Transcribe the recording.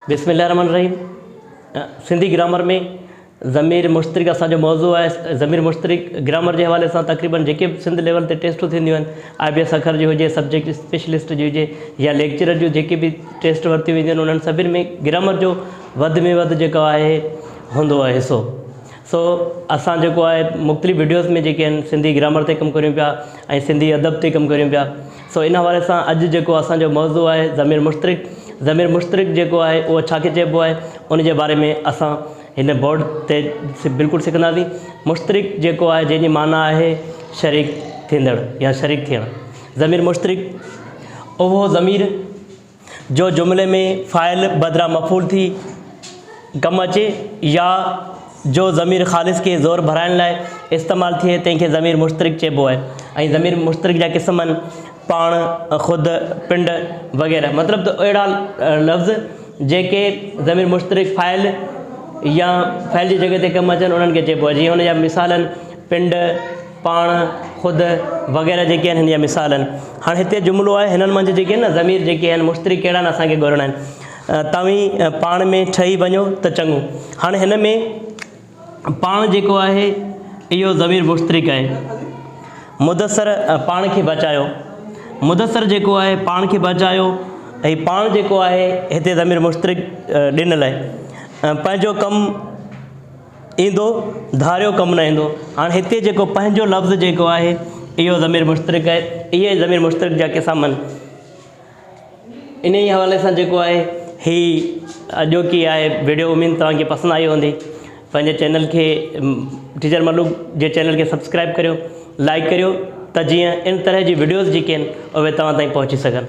बिस्मिल्लाहिर्रहमानिर्रहीम। सिंधी ग्रामर में ज़मीर मुश्तरिक असांजो मौज़ू आहे। ज़मीर मुश्तरिक ग्रामर के हवाले से तक़रीबन जेके सिंध लेवल ते टेस्टूं थींदियूं आहिनि, IBS अखर जी हुजे, सब्जेक्ट स्पेशलिस्ट जी हुजे या लेक्चरर जो जेके भी टेस्ट वरितियूं वेंदियूं आहिनि, उन्हनि सभिनि में ग्रामर जो वधि में वधि जेको आहे हूंदो आहे हिसो। सो असां जेको आहे मुख़्तलिफ़ वीडियोज़ में जेके आहिनि सिंधी ग्रामर ते कमु करियूं पिया ऐं सिंधी अदब ते कमु करियूं पिया। सो इन हवाले सां अॼु जेको असांजो मौज़ू आहे ज़मीर मुश्तरिक। ज़मीर मुश्तरिक जेको आहे उहो छाखे चइबो आहे, उन जे बारे में असां हिन बोर्ड ते बिल्कुलु सिखंदासीं। मुश्तरिक जेको आहे जंहिंजी माना आहे शरीक थींदड़ या शरीक थियणु। ज़मीर मुश्तरिक उहो ज़मीर जो जुमिले में फ़ाइल बदिरां मफ़ूल थी कमु अचे या जो ज़मीर ख़ालिस के ज़ोर भराइण लाइ इस्तेमालु थिए, तंहिंखे ज़मीर मुश्तरिक चइबो आहे। ऐं ज़मीर मुश्तरिक जा क़िस्म आहिनि पाण, ख़ुदि, पिंड वग़ैरह। मतिलबु त अहिड़ा लफ़्ज़ जेके ज़मीर मुश्तरिक फ़ाइल या फ़ाइल जी जॻह ते कमु अचनि, उन्हनि खे चइबो आहे। जीअं हुन जा मिसाल आहिनि पिंड, पाण, ख़ुदि वग़ैरह जेके आहिनि हिन जा मिसाल आहिनि। हाणे हिते जुमिलो आहे, हिननि मंझि जेके आहिनि न ज़मीर जेके आहिनि मुश्तरिक कहिड़ा आहिनि असांखे ॻोल्हणा आहिनि। तव्हीं पाण में ठही वञो त चङो। हाणे हिन में पाण जेको आहे इहो ज़मीर मुश्तरिक आहे। मुदसर पाण खे बचायो, मुदसर जेको आहे पाण खे बचायो, ऐं पाण जेको आहे हिते ज़मीर मुश्तरिक ॾिनल आहे। पंहिंजो कमु ईंदो, धारियो कमु न ईंदो। हाणे हिते जेको पंहिंजो लफ़्ज़ जेको आहे इहो ज़मीर मुश्तरिक आहे। इहे ज़मीर मुश्तरिक जा क़िस्म आहिनि। इन ई हवाले सां जेको आहे हीअ अॼोकी आहे वीडियो, उमेद तव्हांखे पसंदि आई हूंदी। पंहिंजे चैनल खे टीचर मलूक जे चैनल खे सब्सक्राइब करियो, लाइक करियो, त जीअं इन तरह जी वीडियोज़ जेके आहिनि उहे तव्हां ताईं पहुची सघनि।